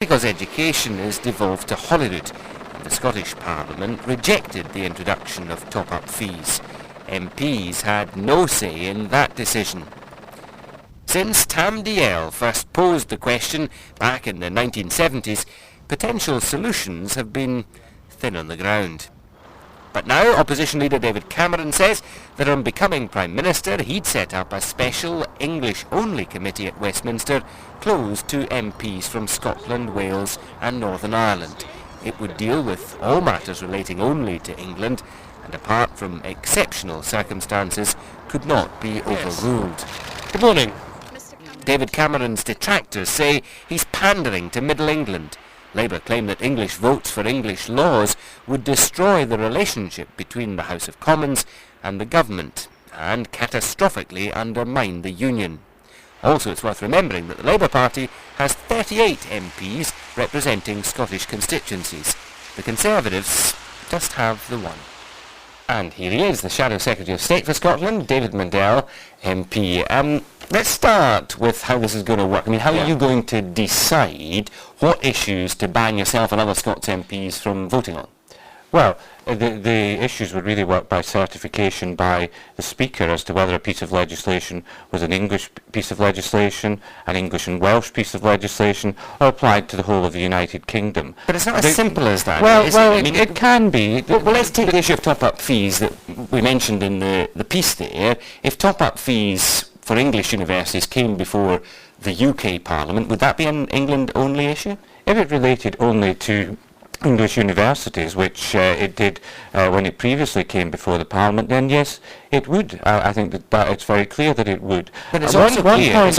Because education is devolved to Holyrood, and the Scottish Parliament rejected the introduction of top-up fees. MPs had no say in that decision. Since Tam Dalyell first posed the question back in the 1970s, potential solutions have been thin on the ground. But now opposition leader David Cameron says that on becoming Prime Minister he'd set up a special English-only committee at Westminster closed to MPs from Scotland, Wales and Northern Ireland. It would deal with all matters relating only to England and apart from exceptional circumstances could not be overruled. Good morning. David Cameron's detractors say he's pandering to Middle England. Labour claim that English votes for English laws would destroy the relationship between the House of Commons and the government and catastrophically undermine the union. Also, it's worth remembering that the Labour Party has 38 MPs representing Scottish constituencies. The Conservatives just have the one. And here he is, the Shadow Secretary of State for Scotland, David Mundell, MP. Let's start with how this is going to work. I mean, how are you going to decide what issues to ban yourself and other Scots MPs from voting on? Well, the issues would really work by certification by the Speaker as to whether a piece of legislation was an English piece of legislation, an English and Welsh piece of legislation, or applied to the whole of the United Kingdom. But it's not as simple as that. It can be. Well, let's take the issue of top-up fees that we mentioned in the piece there. If top-up fees for English universities came before the UK Parliament, would that be an England-only issue? If it related only to English universities, which it did when it previously came before the Parliament, then yes, it would. I think that it's very clear that it would. But it's also clear on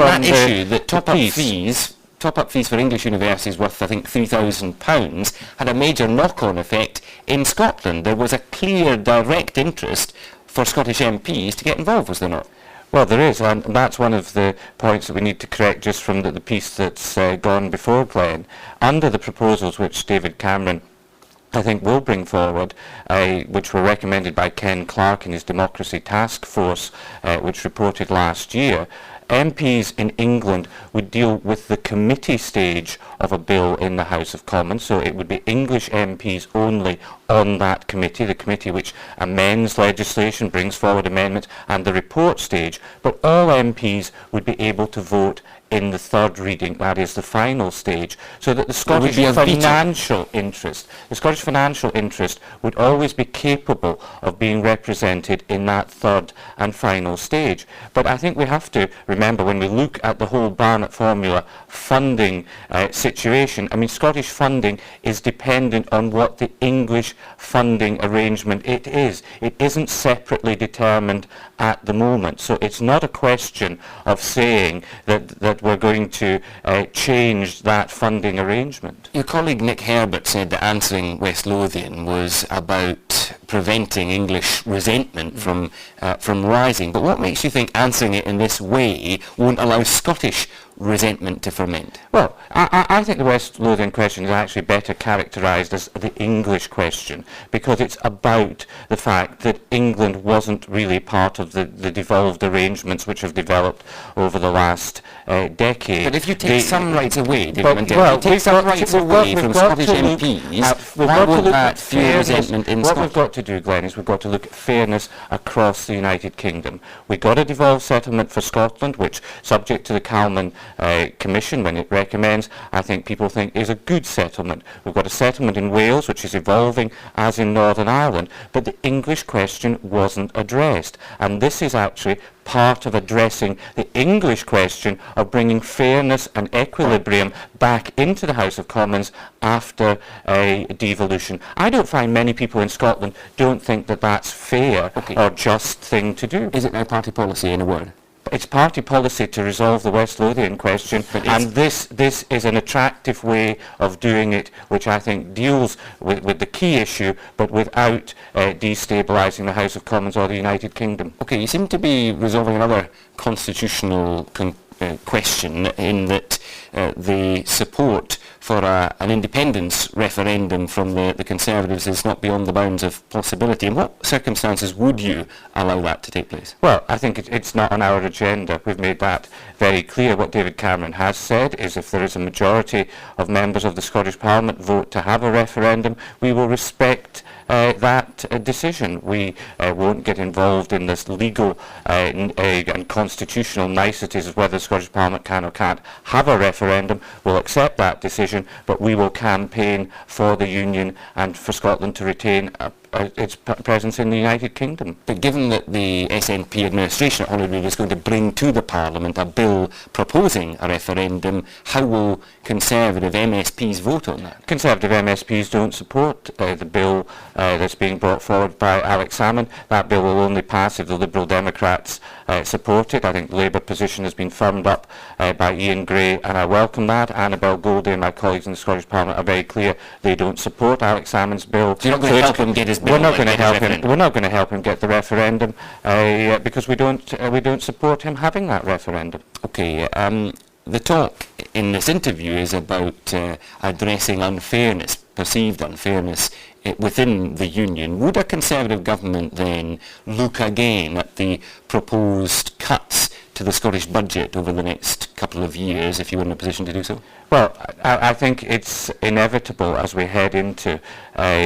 that issue that top-up fees for English universities worth, I think, £3,000 had a major knock-on effect in Scotland. There was a clear direct interest for Scottish MPs to get involved, was there not? Well, there is, and that's one of the points that we need to correct just from the piece that's gone before, Glenn. Under the proposals which David Cameron, I think, will bring forward, which were recommended by Ken Clarke in his Democracy Task Force, which reported last year, MPs in England would deal with the committee stage of a bill in the House of Commons, so it would be English MPs only on that committee, the committee which amends legislation, brings forward amendments, and the report stage, but all MPs would be able to vote in the third reading, that is the final stage, so that the Scottish financial interest would always be capable of being represented in that third and final stage. But I think we have to remember, when we look at the whole Barnett formula funding situation, I mean, Scottish funding is dependent on what the English funding arrangement it is. It isn't separately determined at the moment, so it's not a question of saying that we're going to change that funding arrangement. Your colleague Nick Herbert said that answering West Lothian was about preventing English resentment from rising. But what makes you think answering it in this way won't allow Scottish resentment to ferment? Well, I think the West Lothian question is actually better characterised as the English question, because it's about the fact that England wasn't really part of the devolved arrangements which have developed over the last decade. But if you take some rights away, from Scottish MPs, why won't that fuel resentment in Scotland? What we've got to do, Glenn, is we've got to look at fairness across the United Kingdom. We've got a devolved settlement for Scotland, which, subject to the Calman Commission, when it recommends, I think people think is a good settlement. We've got a settlement in Wales, which is evolving as in Northern Ireland, but the English question wasn't addressed. And this is actually part of addressing the English question of bringing fairness and equilibrium back into the House of Commons after a devolution. I don't find many people in Scotland don't think that that's fair or just thing to do. Is it now party policy, in a word? It's party policy to resolve the West Lothian question, and this is an attractive way of doing it, which I think deals with the key issue, but without destabilising the House of Commons or the United Kingdom. Okay, you seem to be resolving another constitutional question in that the support for an an independence referendum from the Conservatives is not beyond the bounds of possibility. In what circumstances would you allow that to take place? Well, I think it's not on our agenda. We've made that very clear. What David Cameron has said is if there is a majority of members of the Scottish Parliament vote to have a referendum, we will respect that decision. We won't get involved in this legal and constitutional niceties of whether the Scottish Parliament can or can't have a referendum. We'll accept that decision, but we will campaign for the Union and for Scotland to retain its presence in the United Kingdom. But given that the SNP administration at Holyrood is going to bring to the Parliament a bill proposing a referendum, how will Conservative MSPs vote on that? Conservative MSPs don't support the bill that's being brought forward by Alex Salmond. That bill will only pass if the Liberal Democrats support it. I think the Labour position has been firmed up by Ian Gray, and I welcome that. Annabel Goldie and my colleagues in the Scottish Parliament are very clear they don't support Alex Salmond's bill. So you're not going to help him get his bill? We're not going to help him. We're not going to help him get the referendum because we don't support him having that referendum. Okay. The talk in this interview is about addressing unfairness, perceived unfairness within the Union. Would a Conservative government then look again at the proposed cuts to the Scottish budget over the next couple of years if you were in a position to do so? Well, I think it's inevitable as we head into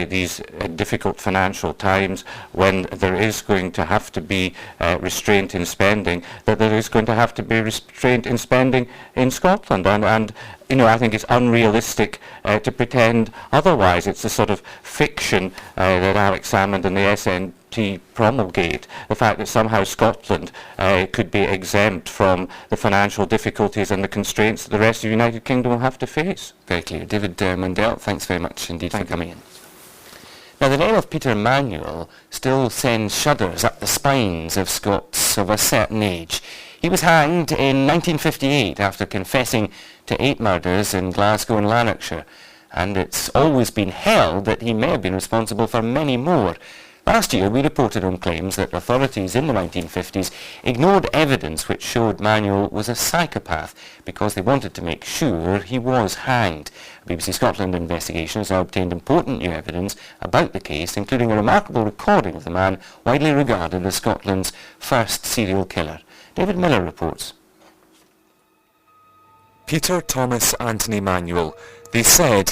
these difficult financial times when there is going to have to be restraint in spending, that there is going to have to be restraint in spending in Scotland. And you know, I think it's unrealistic to pretend otherwise. It's a sort of fiction that Alex Salmond and the SNP promulgate, the fact that somehow Scotland could be exempt from the financial difficulties and the constraints that the rest of the United Kingdom will have to face. Very clear. David Mundell, thanks very much indeed for coming in. Now, the name of Peter Manuel still sends shudders up the spines of Scots of a certain age. He was hanged in 1958 after confessing to 8 murders in Glasgow and Lanarkshire, and it's always been held that he may have been responsible for many more. Last year we reported on claims that authorities in the 1950s ignored evidence which showed Manuel was a psychopath because they wanted to make sure he was hanged. A BBC Scotland investigation has now obtained important new evidence about the case, including a remarkable recording of the man widely regarded as Scotland's first serial killer. David Miller reports. Peter Thomas Anthony Manuel. They said he